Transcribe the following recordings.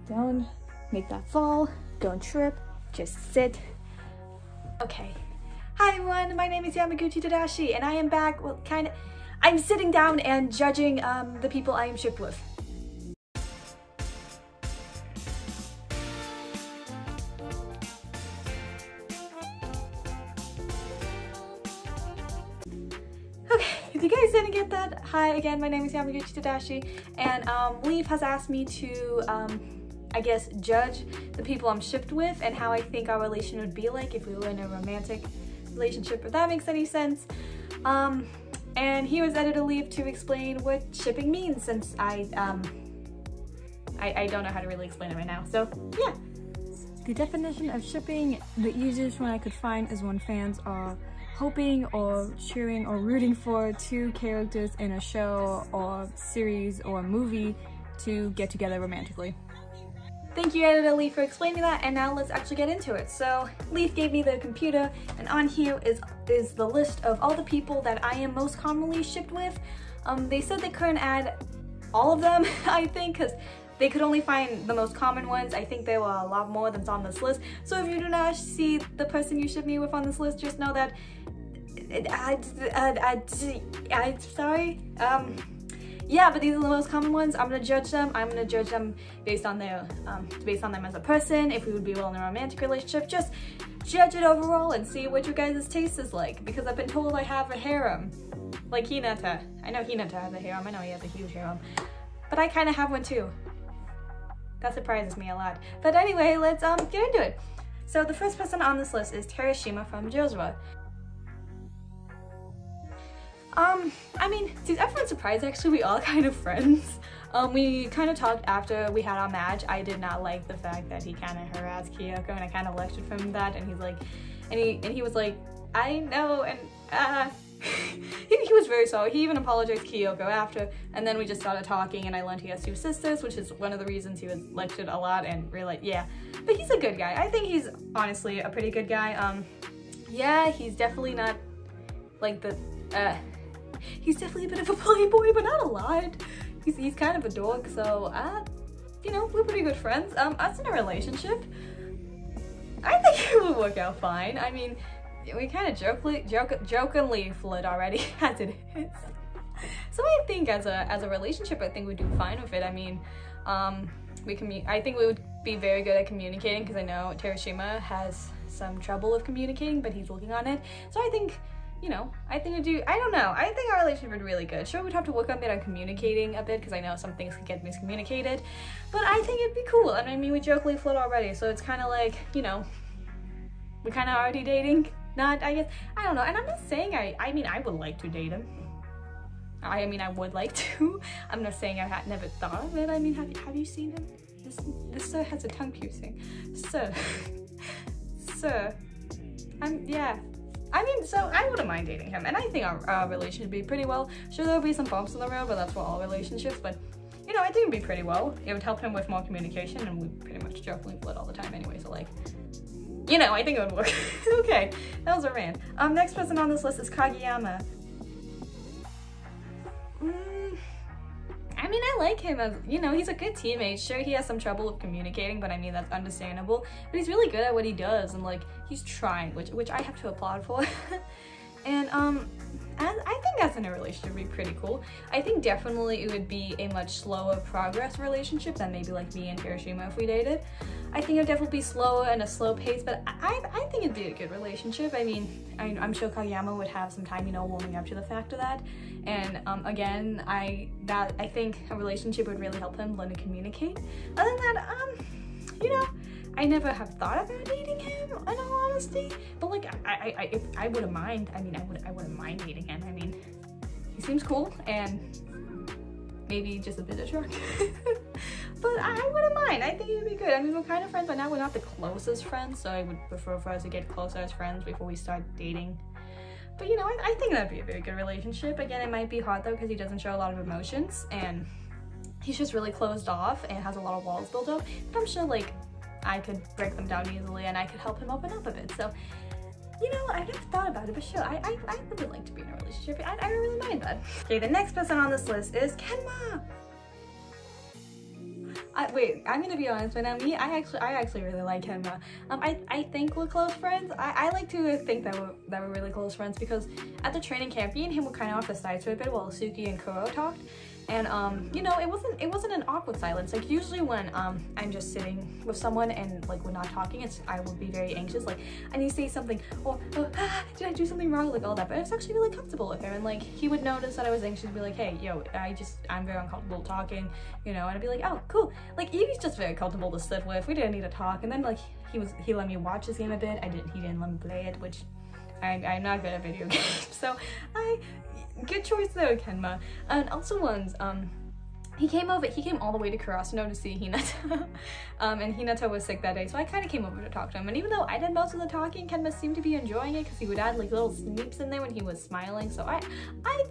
Don't make that fall. Don't trip. Just sit. Okay. Hi everyone, my name is Yamaguchi Tadashi, and I am back, well, I'm sitting down and judging the people I am shipped with. Okay, if you guys didn't get that, hi again, my name is Yamaguchi Tadashi, and Leaf has asked me to, I guess, judge the people I'm shipped with and how I think our relation would be like if we were in a romantic relationship, if that makes any sense. And he was edited Leaf to explain what shipping means, since I don't know how to really explain it right now, so yeah. The definition of shipping, the easiest one I could find, is when fans are hoping or cheering or rooting for two characters in a show or series or movie to get together romantically. Thank you, editor Leaf, for explaining that, and now let's actually get into it. So Leaf gave me the computer, and on here is the list of all the people that I am most commonly shipped with. They said they couldn't add all of them, I think, because they could only find the most common ones. I think there were a lot more than's on this list. So if you do not see the person you ship me with on this list, just know that I'm sorry. Yeah, but these are the most common ones. I'm gonna judge them. I'm gonna judge them based on their, based on them as a person, if we would be well in a romantic relationship. Just judge it overall and see what your guys' taste is like, because I've been told I have a harem. Like Hinata. I know Hinata has a harem. I know he has a huge harem. But I kind of have one too. That surprises me a lot. But anyway, let's get into it. So the first person on this list is TERUSHIMA from JoJo. I mean, to everyone's surprise, actually, we all kind of friends. We kind of talked after we had our match. I did not like the fact that he kind of harassed Kyoko, and I kind of lectured from that, and he's like, and he was like, I know, and he was very sorry. He even apologized to Kyoko after, and then we just started talking, and I learned he has two sisters, which is one of the reasons he was lectured a lot, and really, yeah. But he's a good guy. I think he's honestly a pretty good guy. Yeah, he's definitely not like the, he's definitely a bit of a playboy, but not a lot. He's kind of a dork, so, you know, we're pretty good friends. Us in a relationship, I think it would work out fine. I mean, we kind of jokingly flirt already, as it is. So I think as a relationship, I think we do fine with it. I mean, I think we would be very good at communicating, because I know TERUSHIMA has some trouble with communicating, but he's working on it. So I think, you know, I think I don't know, I think our relationship would be really good. Sure, we'd have to work a bit on communicating a bit, because I know some things can get miscommunicated, but I think it'd be cool. And I mean, we jokingly flirt already, so it's kind of like, you know, we're kind of already dating. Not, I guess, I don't know, and I'm not saying I mean, I would like to date him. I mean, I would like to. I'm not saying I had never thought of it. I mean, have you seen him? This sir has a tongue piercing. Sir. Yeah. I mean, so I wouldn't mind dating him, and I think our relationship would be pretty well. Sure, there'll be some bumps in the road, but that's for all relationships, but, you know, I think it'd be pretty well. It would help him with more communication, and we pretty much jokingly flirt all the time anyway, so like, you know, I think it would work. Okay, that was a rant. Next person on this list is KAGEYAMA. I mean, I like him as, you know, he's a good teammate. Sure, he has some trouble with communicating, but I mean, that's understandable. But he's really good at what he does, and like, he's trying, which I have to applaud for. And I think as in a relationship would be pretty cool. I think definitely it would be a much slower progress relationship than maybe like me and TERUSHIMA if we dated. I think it would definitely be slower and a slow pace, but I think it'd be a good relationship. I mean, I'm sure KAGEYAMA would have some time, you know, warming up to the fact of that. And again, I think a relationship would really help him learn to communicate. Other than that, you know, I never have thought about dating him, in all honesty. But like, I wouldn't mind. I mean, I wouldn't mind dating him. I mean, he seems cool and maybe just a bit attractive. But I wouldn't mind. I think it'd be good. I mean, we're kind of friends, but now we're not the closest friends, so I would prefer for us to get closer as friends before we start dating. But you know, I think that'd be a very good relationship. Again, it might be hard though, because he doesn't show a lot of emotions, and he's just really closed off and has a lot of walls built up. But I'm sure like I could break them down easily, and I could help him open up a bit. So, you know, I've never thought about it, but sure, I would like to be in a relationship. I don't really mind that. Okay, the next person on this list is KENMA. wait, I'm gonna be honest right now. I actually really like KENMA. I think we're close friends. I like to think that we're really close friends because at the training camp, me and him were kind of off the side for a bit while Suki and KUROO talked. And you know, it wasn't an awkward silence. Like usually when I'm just sitting with someone and like we're not talking, I would be very anxious. Like I need to say something, or did I do something wrong? Like all that. But it's actually really comfortable with him. And like he would notice that I was anxious and be like, hey, yo, I'm very uncomfortable talking, you know. And I'd be like, oh, cool. Like Evie's just very comfortable to sit with. We didn't need to talk. And then like he let me watch his game a bit. He didn't let me play it, which I'm not good at video games. So good choice though, KENMA. And also once, he came all the way to Kurasuno to see Hinata. And Hinata was sick that day, so I kind of came over to talk to him. And even though I did most of the talking, KENMA seemed to be enjoying it because he would add like little sneeps in there when he was smiling. So I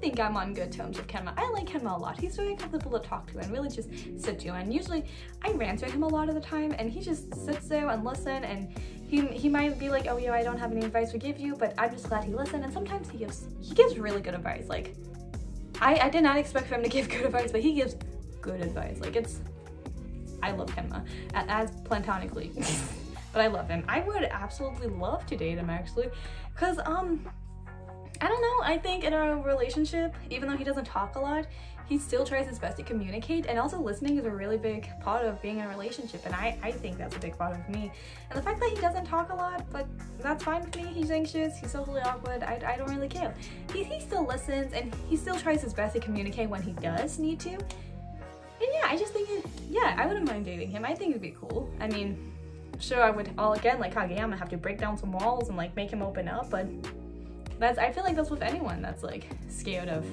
think I'm on good terms with KENMA. I like KENMA a lot. He's very comfortable to talk to and really just sit to. And usually I rant to him a lot of the time, and he just sits there and listen. And he might be like, oh yeah, I don't have any advice to give you, but I'm just glad he listened. And sometimes he gives really good advice. Like I did not expect for him to give good advice, but he gives good advice. Like I love KENMA as platonically, but I love him. I would absolutely love to date him actually, because I don't know, I think in our relationship, even though he doesn't talk a lot, he still tries his best to communicate, and also listening is a really big part of being in a relationship, and I think that's a big part of me. And the fact that he doesn't talk a lot, but that's fine with me. He's anxious, he's socially awkward, I don't really care. He still listens, and he still tries his best to communicate when he does need to. And yeah, I just think I wouldn't mind dating him. I think it'd be cool. I mean, sure, I would again, like KAGEYAMA, have to break down some walls and like make him open up, but I feel like that's with anyone that's like scared of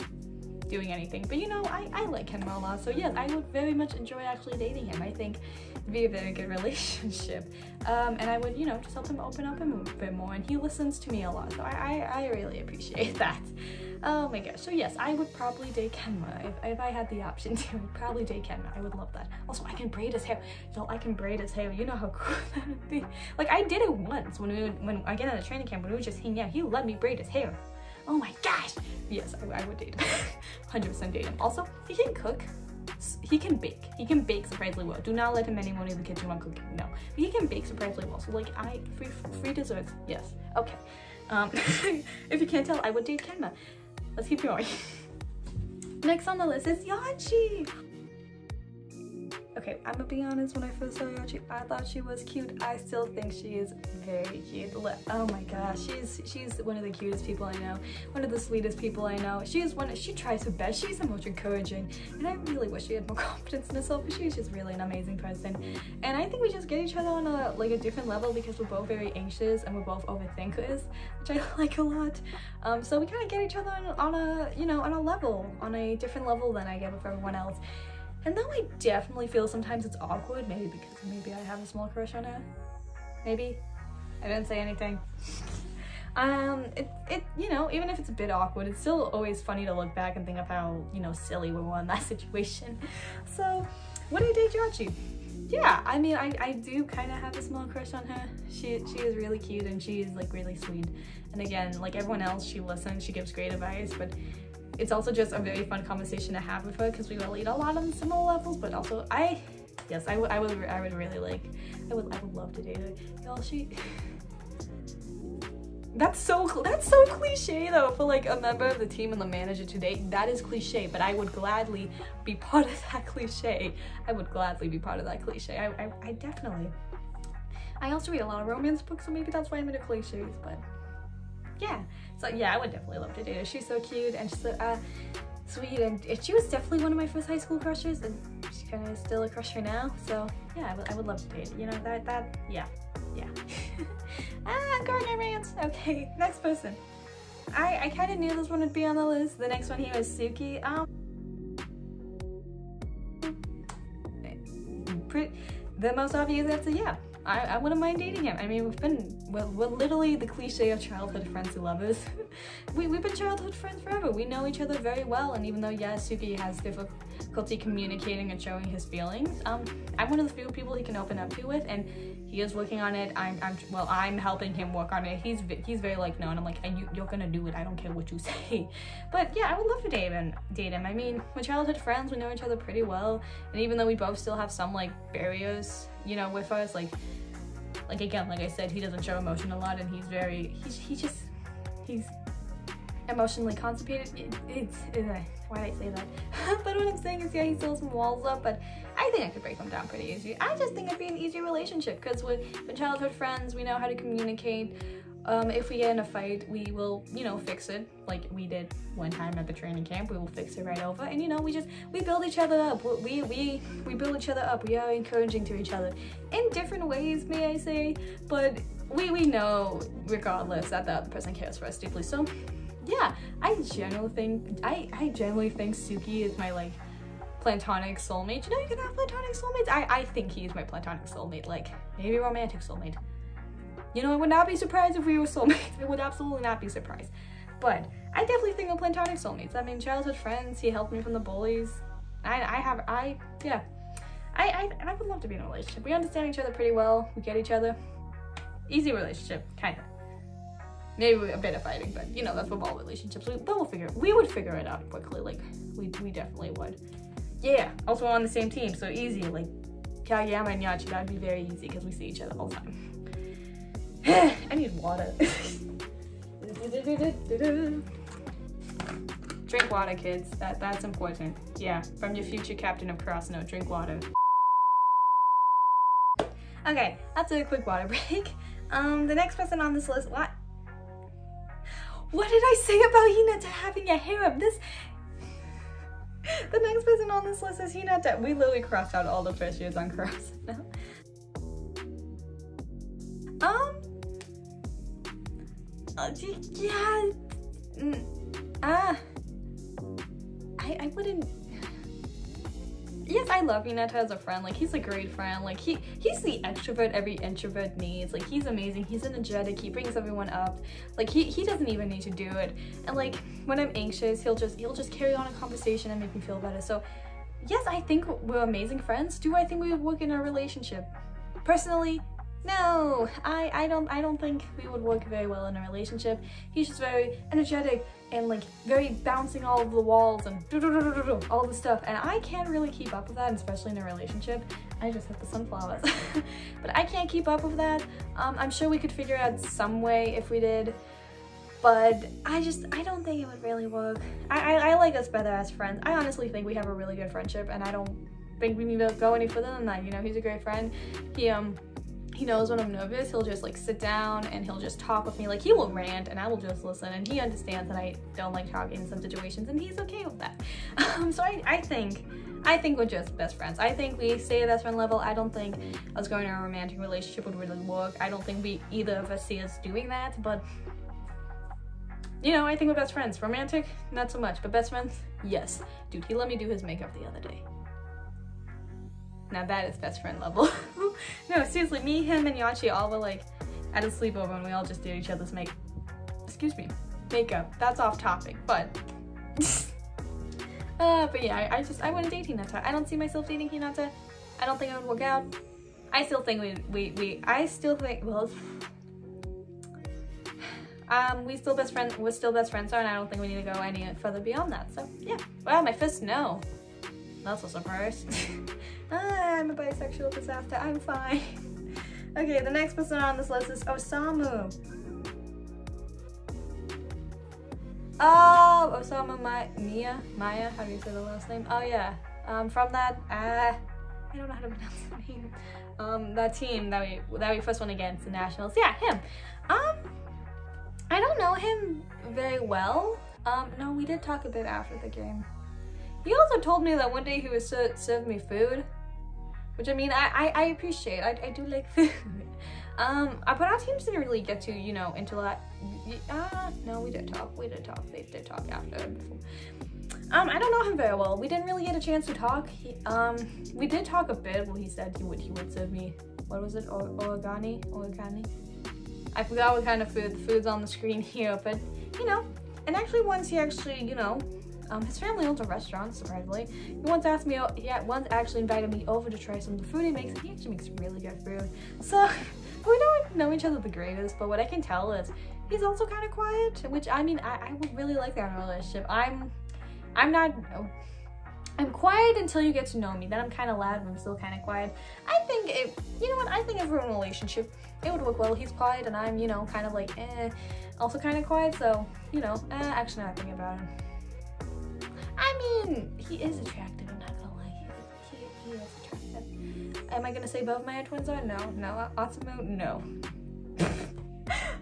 doing anything. But you know, I like KENMA a lot, so yes, I would very much enjoy actually dating him. I think it'd be a very good relationship. And I would, you know, just help him open up a bit more, and he listens to me a lot, so I really appreciate that. Oh my gosh, so yes, I would probably date KENMA. If I had the option to, I would probably date KENMA. I would love that. Also, I can braid his hair. So I can braid his hair. You know how cool that would be. Like, I did it once when again at a training camp, when we were just hanging out, he let me braid his hair. Oh my gosh. Yes, I would date him. 100% date him. Also, he can cook. He can bake. He can bake surprisingly well. Do not let him anyone in the kitchen while cooking. No. But he can bake surprisingly well. So like, free desserts. Yes. Okay. If you can't tell, I would date KENMA. Let's keep going. Next on the list is YACHI. Okay, I'm gonna be honest, when I first saw YACHI, I thought she was cute. I still think she is very cute. Oh my gosh, she's one of the cutest people I know, one of the sweetest people I know. She tries her best. She's the most encouraging, and I really wish she had more confidence in herself, but she's just really an amazing person. And I think we just get each other on a different level because we're both very anxious and we're both overthinkers, which I like a lot. So we kind of get each other on a different level than I get with everyone else. And though I definitely feel sometimes it's awkward, maybe because I have a small crush on her. Maybe. I didn't say anything. You know, even if it's a bit awkward, it's still always funny to look back and think of how, you know, silly we were in that situation. So, would I date YACHI? Yeah, I mean, I do kind of have a small crush on her. She is really cute, and she is like really sweet. And again, like everyone else, she listens, she gives great advice, but it's also just a very fun conversation to have with her because we relate a lot on similar levels. But also, I would really like, I would love to date her. Y'all, that's so cliche though for like a member of the team and the manager to date. That is cliche, but I would gladly be part of that cliche. I would gladly be part of that cliche. I definitely. I also read a lot of romance books, so maybe that's why I'm into cliches, but yeah. So yeah, I would definitely love to date her. She's so cute and she's so sweet, and she was definitely one of my first high school crushes, and she's kind of still a crusher now. So yeah, I would love to date her. You know, that yeah. Gardner rants. Okay, next person. I kind of knew this one would be on the list. The next one here is Suki. The most obvious answer, yeah. I wouldn't mind dating him. I mean, we're literally the cliche of childhood friends who lovers. We've been childhood friends forever. We know each other very well, and even though, yeah, Suki has difficulty communicating and showing his feelings, I'm one of the few people he can open up to with, and he is working on it. I'm helping him work on it. He's very like, no, and I'm like, you're gonna do it. I don't care what you say. But yeah, I would love to date him. I mean, we're childhood friends. We know each other pretty well, and even though we both still have some like barriers, you know, with us, like again, like I said, he doesn't show emotion a lot, and he's emotionally constipated. Why did I say that? But what I'm saying is, yeah, he still has some walls up, but I think I could break them down pretty easy. I just think it'd be an easy relationship because we're childhood friends. We know how to communicate. If we get in a fight, we will, you know, fix it like we did one time at the training camp. We will fix it right over, and you know, we build each other up. We build each other up. We are encouraging to each other in different ways, may I say, but we know regardless that the other person cares for us deeply. So yeah, I generally think Suki is my like platonic soulmate. You know, you can have platonic soulmates. I think he is my platonic soulmate, like maybe romantic soulmate. You know, I would not be surprised if we were soulmates. I would absolutely not be surprised. But I definitely think of platonic soulmates. I mean, childhood friends. He helped me from the bullies. I would love to be in a relationship. We understand each other pretty well. We get each other. Easy relationship, kind of. Maybe a bit of fighting, but you know, that's with all relationships. We would figure it out quickly. Like we definitely would. Yeah. Also on the same team, so easy. Like KAGEYAMA and YACHI, that'd be very easy because we see each other all the time. I need water. Drink water, kids. That's important. Yeah, from your future captain of Crossnote, drink water. Okay, that's a quick water break. The next person on this list, what did I say about Hinata having a harem? The next person on this list is Hinata. We literally crossed out all the first years on Crossnote. Yeah, I wouldn't. Yes, I love Hinata as a friend. Like, he's a great friend. Like, he's the extrovert every introvert needs. Like, he's amazing. He's energetic. He brings everyone up. Like, he doesn't even need to do it. And like, when I'm anxious, he'll just carry on a conversation and make me feel better. So, yes, I think we're amazing friends. Do I think we would work in a relationship? Personally, no, I don't think we would work very well in a relationship. He's just very energetic and like very bouncing all over the walls and all the stuff, and I can't really keep up with that, especially in a relationship. I just hit the sunflowers. But I can't keep up with that. I'm sure we could figure out some way if we did, but I don't think it would really work. I like us better as friends. I honestly think we have a really good friendship, and I don't think we need to go any further than that. You know, he's a great friend. He knows when I'm nervous. He'll just like sit down and he'll just talk with me. Like, he will rant and I will just listen, and he understands that I don't like talking in some situations, and he's okay with that. So I think we're just best friends. I think we stay at best friend level. I don't think us going to a romantic relationship would really work. I don't think either of us see us doing that, but you know, I think we're best friends. Romantic, not so much, but best friends, yes. Dude, he let me do his makeup the other day. Now that is best friend level. No, seriously, me, him, and YACHI all were like at a sleepover, and we all just did each other's makeup. That's off topic, but but yeah, I want to date Hinata. I don't see myself dating Hinata. I don't think it would work out. I still think we're still best friends. We're still best friends, and I don't think we need to go any further beyond that. So yeah. Wow, my first no. That's a surprise. I'm a bisexual disaster. I'm fine. Okay, the next person on this list is OSAMU. Oh, OSAMU Maya. How do you say the last name? Oh yeah. From that I don't know how to pronounce the name. That team that we first won against the nationals. Yeah, him. I don't know him very well. No, we did talk a bit after the game. He also told me that one day he would serve me food, which I mean, I appreciate. I do like food. But our teams didn't really get to, you know, into that. No, we did talk. They did talk after. I don't know him very well. We didn't really get a chance to talk. We did talk a bit. Well, he said he would serve me, what was it, origami? I forgot what kind of food. The food's on the screen here, but you know. And actually, once he actually, you know, his family owns a restaurant, surprisingly. He once actually invited me over to try some of the food he makes. He actually makes really good food. So we don't know each other the greatest, but what I can tell is he's also kind of quiet, which I mean, I would really like that in a relationship. I'm quiet until you get to know me. Then I'm kind of loud and I'm still kind of quiet. I think you know what? I think if we're in a relationship, it would work well. He's quiet and I'm, you know, kind of like, also kind of quiet. So, you know, actually not thinking about him. I mean, he is attractive, I'm not gonna lie. He is attractive. Am I gonna say both my twins are? No. OSAMU? No.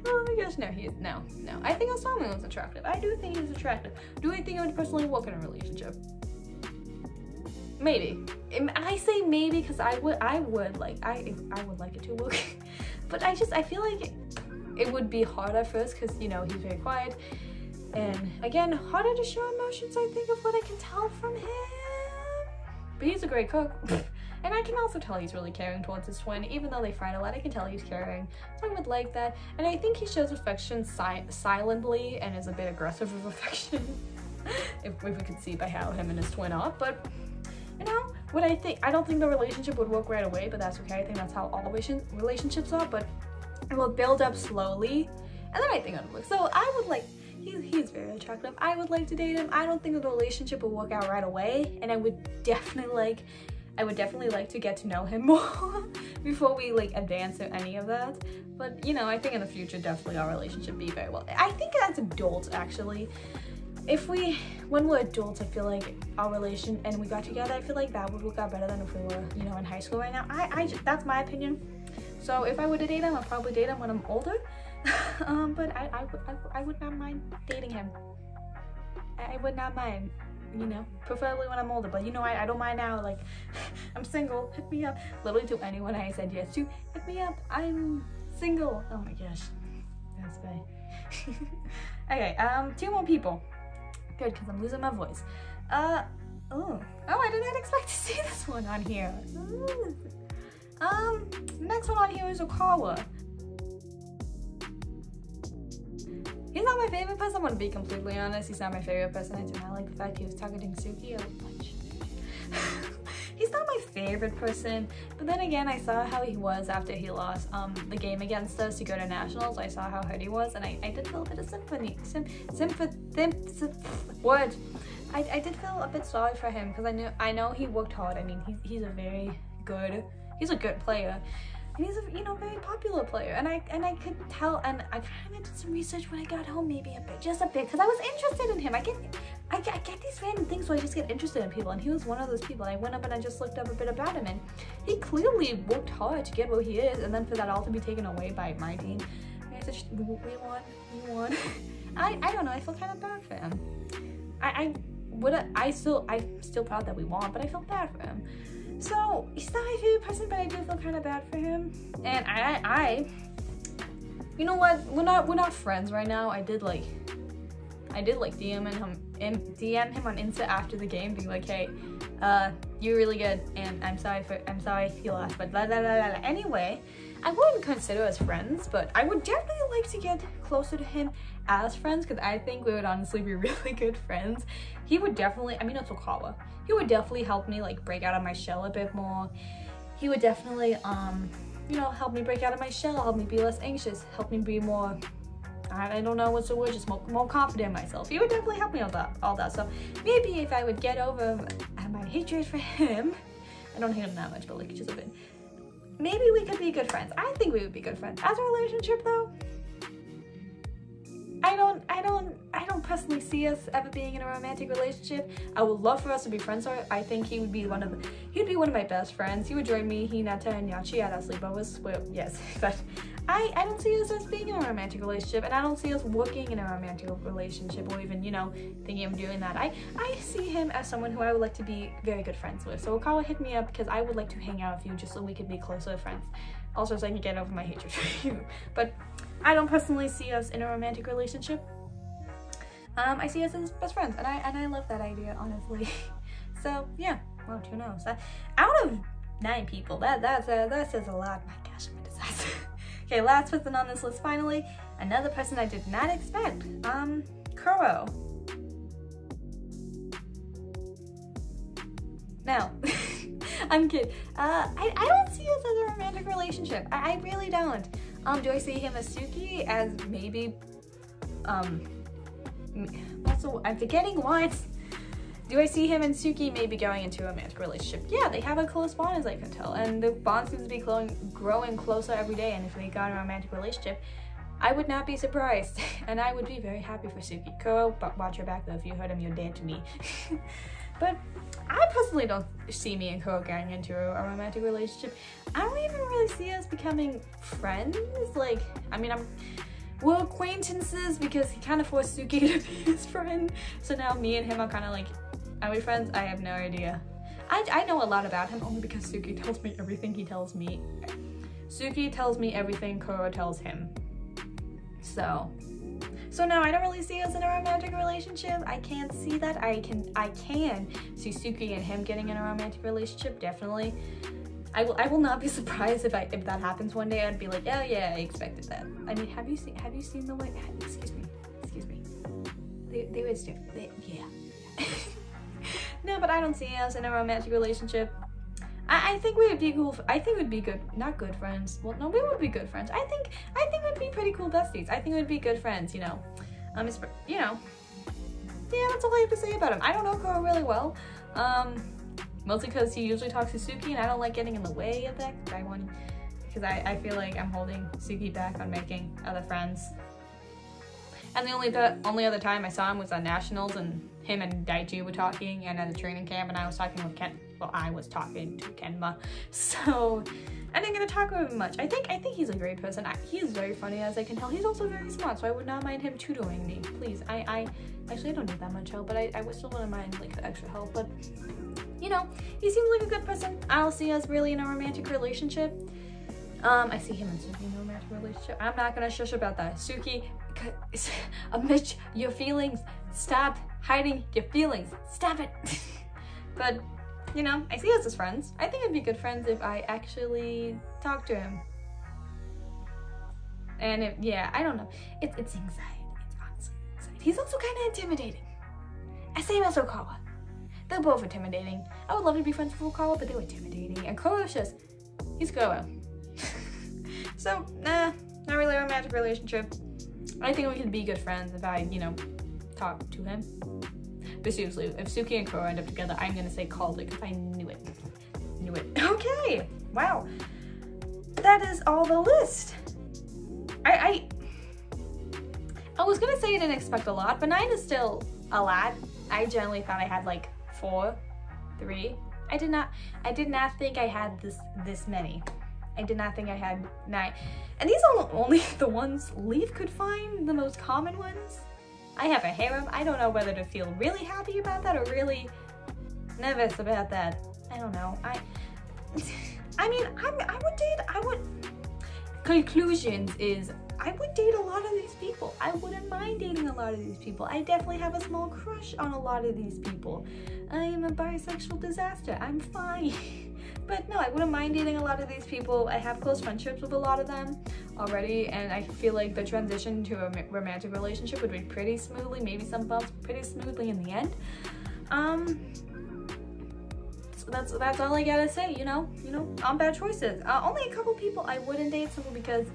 Oh my gosh, no, he is, no. I think OSAMU is attractive. I do think he's attractive. Do I think I would personally work in a relationship? Maybe. I say maybe because I would like it to work. But I feel like it would be hard at first because, you know, he's very quiet. And again, harder to show emotions, I think, of what I can tell from him. But he's a great cook. And I can also tell he's really caring towards his twin. Even though they fight a lot, I can tell he's caring. So I would like that. And I think he shows affection silently and is a bit aggressive with affection. if we could see by how him and his twin are. But, you know, what I think, I don't think the relationship would work right away, but that's okay. I think that's how all relationships are. But it will build up slowly. And then I think it would work. So I would like... He's very attractive. I would like to date him. I don't think the relationship will work out right away, and I would definitely like to get to know him more before we like advance or any of that. But you know, I think in the future definitely our relationship be very well. I think as adults actually, when we're adults, I feel like our relation and we got together, I feel like that would work out better than if we were, you know, in high school right now. That's my opinion. So if I were to date him, I'd probably date him when I'm older. But I would not mind dating him. I would not mind, you know, preferably when I'm older. But you know, I don't mind now. Like, I'm single. Hit me up. Literally to anyone I said yes to, hit me up. I'm single. Oh my gosh, that's bad. Okay, 2 more people. Good, because I'm losing my voice. Oh, I did not expect to see this one on here. Next one on here is Oikawa. He's not my favorite person, I'm gonna be completely honest. He's not my favorite person. I do not like the fact he was targeting Suki a bunch. He's not my favorite person, but then again, I saw how he was after he lost the game against us to go to nationals. I saw how hurt he was, and I did feel a bit of sympathy. I did feel a bit sorry for him because I know he worked hard. I mean, he's a good player. And he's a, you know, very popular player, and I could tell, and I kind of did some research when I got home, maybe just a bit, because I was interested in him. I get these random things, so I just get interested in people, and he was one of those people. I went up and I just looked up a bit about him, and he clearly worked hard to get where he is, and then for that all to be taken away by my team, I said, we won. I don't know. I feel kind of bad for him. I'm still proud that we won, but I feel bad for him. So he's not my favorite person, but I do feel kind of bad for him. And I you know what? We're not friends right now. I did like DM him on Insta after the game, being like, hey, you're really good, and I'm sorry you lost, but blah blah blah blah. Anyway, I wouldn't consider us friends, but I would definitely like to get closer to him as friends, because I think we would honestly be really good friends. He would definitely, I mean, it's Oikawa. He would definitely help me like break out of my shell a bit more. He would definitely, you know, help me break out of my shell, help me be less anxious, help me be more, I don't know what's the word, just more confident in myself. He would definitely help me with all that. So maybe if I would get over my hatred for him, I don't hate him that much, but like just a bit, maybe we could be good friends. I think we would be good friends. As a relationship though, I don't personally see us ever being in a romantic relationship. I would love for us to be friends. So I think he'd be one of my best friends. He would join me, Hinata and Yachi at our sleepovers. Well, yes, but I don't see us as being in a romantic relationship, and I don't see us working in a romantic relationship, or even, you know, thinking of doing that. I see him as someone who I would like to be very good friends with. So Oikawa, hit me up, because I would like to hang out with you just so we could be closer friends. Also, so I can get over my hatred for you. But I don't personally see us in a romantic relationship. I see us as best friends, and I love that idea, honestly. So yeah, well, who knows? Out of 9 people, that says a lot. My gosh, I'm a disaster. Okay, last person on this list, finally, another person I did not expect. KUROO. Now, I'm kidding. I don't see us as a romantic relationship. I really don't. Do I see him as Suki? As maybe, also, I'm forgetting what. Do I see him and Suki maybe going into a romantic relationship? Yeah, they have a close bond as I can tell, and the bond seems to be growing closer every day, and if they got a romantic relationship, I would not be surprised, and I would be very happy for Suki. KUROO, but watch your back though, if you hurt him, you're dead to me. But I personally don't see me and KUROO getting into a romantic relationship. I don't even really see us becoming friends. Like, I mean, we're acquaintances because he kind of forced Suki to be his friend. So now me and him are kind of like, are we friends? I have no idea. I know a lot about him only because Suki tells me everything he tells me. Suki tells me everything KUROO tells him. So no, I don't really see us in a romantic relationship. I can't see that. I can see Suki and him getting in a romantic relationship, definitely. I will not be surprised if that happens one day. I'd be like, oh yeah, I expected that. I mean, have you seen the way? Excuse me. There is different. Yeah. No, but I don't see us in a romantic relationship. I think we would be cool. I think we'd be good, not good friends. Well, no, we would be good friends. I think we'd be pretty cool besties. I think we'd be good friends. You know, yeah, that's all I have to say about him. I don't know KUROO really well. Mostly because he usually talks to Suki, and I don't like getting in the way of that. Because I feel like I'm holding Suki back on making other friends. And the only other time I saw him was on Nationals, and him and Daichi were talking, and at the training camp, and I was talking with I was talking to KENMA. So I didn't get to talk with him much. I think he's a great person. He is very funny, as I can tell. He's also very smart, so I would not mind him tutoring me. Please, actually I don't need that much help, but I would still wouldn't mind like the extra help. But you know, he seems like a good person. I don't see us really in a romantic relationship. I see him and Suki in a romantic relationship. I'm not gonna shush about that. Suki, admit your feelings. Stop hiding your feelings. Stop it. But, you know, I see us as friends. I think it'd be good friends if I actually talk to him. And I don't know. It's anxiety. It's honestly anxiety. He's also kind of intimidating. Same as Oikawa. They're both intimidating. I would love to be friends with Oikawa, but they were intimidating. And KUROO's just, he's KUROO. So, nah, not really a romantic relationship. I think we could be good friends if I, you know, talk to him. But seriously, if Suki and KUROO end up together, I'm gonna say called it, because I knew it. Okay, wow. That is all the list. I was gonna say I didn't expect a lot, but 9 is still a lot. I generally thought I had like 4, 3. I did not think I had this many. I did not think I had 9. And these are only the ones Leaf could find, the most common ones. I have a harem. I don't know whether to feel really happy about that or really nervous about that. I don't know. I mean, conclusions is I would date a lot of these people. I wouldn't mind dating a lot of these people. I definitely have a small crush on a lot of these people. I am a bisexual disaster. I'm fine. But no, I wouldn't mind dating a lot of these people. I have close friendships with a lot of them already, and I feel like the transition to a romantic relationship would be pretty smoothly, maybe some bumps pretty smoothly in the end. So that's all I gotta say, you know, on bad choices. Only a couple people I wouldn't date simply because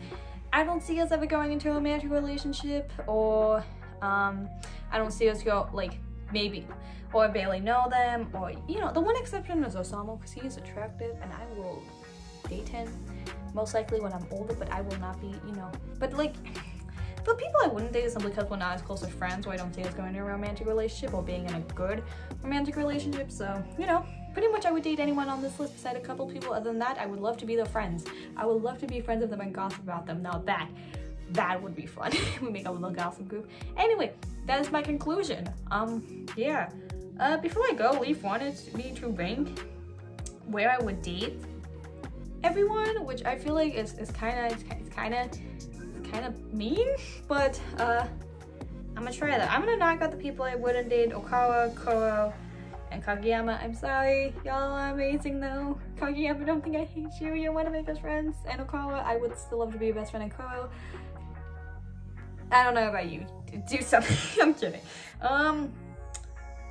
I don't see us ever going into a romantic relationship, or I don't see us go, like, maybe, or I barely know them, or, you know, the one exception is OSAMU, because he is attractive, and I will date him, most likely when I'm older, but I will not be, you know, but, like, the people I wouldn't date is simply because we're not as close as friends, or I don't see us going into a romantic relationship, or being in a good romantic relationship, so, you know, pretty much I would date anyone on this list beside a couple people. Other than that, I would love to be their friends. I would love to be friends with them and gossip about them. Now that would be fun. We make a little gossip group. Anyway, that is my conclusion. Yeah. Before I go, Leaf wanted me to rank where I would date everyone, which I feel like is kind of mean, but I'm gonna try that. I'm gonna knock out the people I wouldn't date: Oikawa, KUROO, and KAGEYAMA. I'm sorry, y'all are amazing though. KAGEYAMA, I don't think I hate you. You're one of my best friends. And Oikawa, I would still love to be your best friend. And KUROO, I don't know about you. Do something. I'm kidding.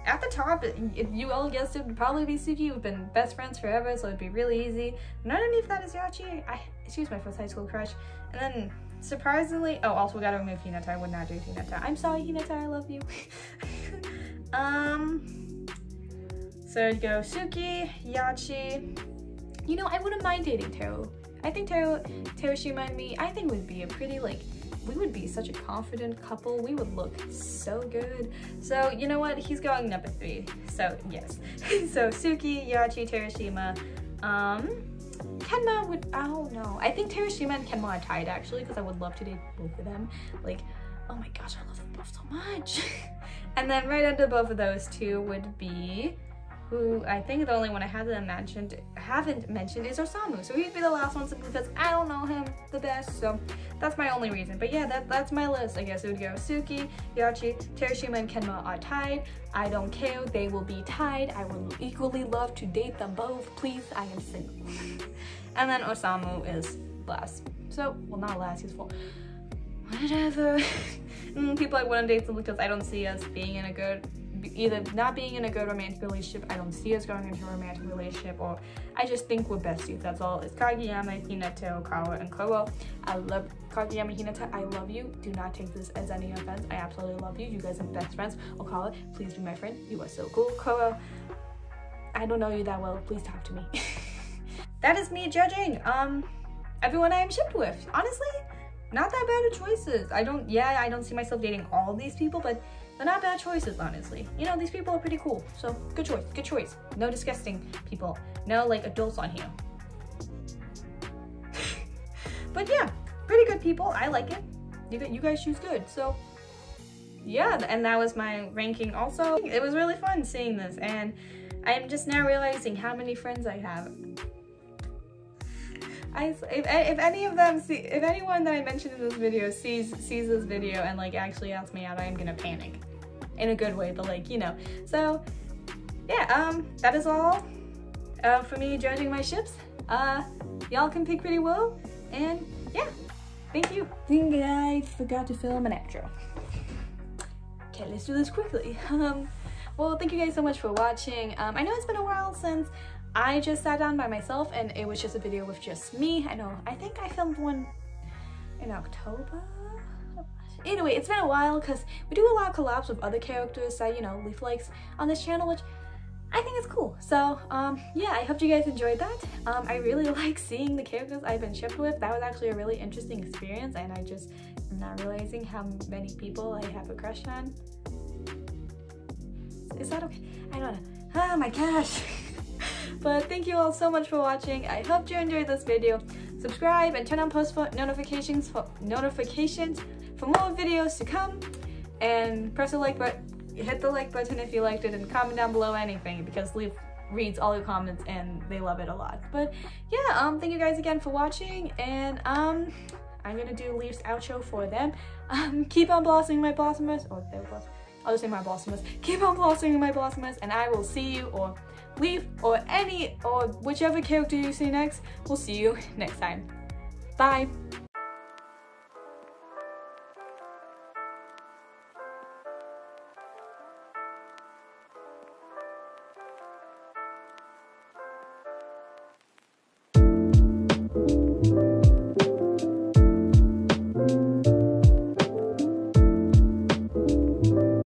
At the top, if you all guessed it, would probably be Tsuki. We've been best friends forever, so it'd be really easy. And underneath that is Yachi. She was my first high school crush. And then, surprisingly, oh, also we gotta remove Hinata. I would not do Hinata. I'm sorry, Hinata, I love you. So it'd go Tsuki, Yachi. You know, I wouldn't mind dating Teru. I think TERUSHIMA and me, I think would be a pretty, like, we would be such a confident couple. We would look so good. So you know what? He's going number 3. So yes. So Tsuki, Yachi, TERUSHIMA. KENMA would, I don't know. I think TERUSHIMA and KENMA are tied actually, because I would love to date both of them. Like, oh my gosh, I love them both so much. And then right under both of those two would be, who I think the only one I haven't mentioned is OSAMU. So he'd be the last one simply because I don't know him the best. So that's my only reason. But yeah, that's my list. I guess it would go Tsuki, Yachi, TERUSHIMA, and KENMA are tied. I don't care. They will be tied. I would equally love to date them both. Please, I am single. And then OSAMU is last. So, well, not last. He's full. Whatever. People I wouldn't date simply because I don't see us being in a good, either not being in a good romantic relationship, I don't see us going into a romantic relationship, or I just think we're besties. That's all. It's KAGEYAMA, Hinata, Oikawa, and KUROO. I love KAGEYAMA, Hinata. I love you. Do not take this as any offense. I absolutely love you. You guys are best friends. Oikawa, please be my friend. You are so cool. KUROO, I don't know you that well. Please talk to me. That is me judging everyone I am shipped with. Honestly, not that bad of choices. I don't see myself dating all these people, but they're not bad choices, honestly. You know, these people are pretty cool. So, good choice, good choice. No disgusting people. No, like, adults on here. But yeah, pretty good people. I like it. You guys choose good. So, yeah, and that was my ranking also. It was really fun seeing this, and I'm just now realizing how many friends I have. If anyone that I mentioned in this video sees this video and like actually asks me out, I am gonna panic. In a good way, but like, you know. So yeah, that is all for me judging my ships. Y'all can pick pretty well, and yeah, thank you. I think I forgot to film an outro. Okay, let's do this quickly. Well, thank you guys so much for watching. I know it's been a while since I just sat down by myself and it was just a video with just me. I think I filmed one in October? Anyway, it's been a while because we do a lot of collabs with other characters that, you know, leave likes on this channel, which I think is cool. So, yeah, I hope you guys enjoyed that. I really like seeing the characters I've been shipped with. That was actually a really interesting experience, and I just am not realizing how many people I have a crush on. Is that okay? I don't know. Oh my gosh. But thank you all so much for watching. I hope you enjoyed this video. Subscribe and turn on post notifications for more videos to come. And press the like button, hit the like button if you liked it, and comment down below anything, because Leaf reads all your comments and they love it a lot. But yeah, thank you guys again for watching, and I'm gonna do Leaf's outro for them. Keep on blossoming my blossomers, or their blossom. I'll just say my blossomers. Keep on blossoming my blossomers, and I will see you, or Leaf, or whichever character you see next, we'll see you next time. Bye!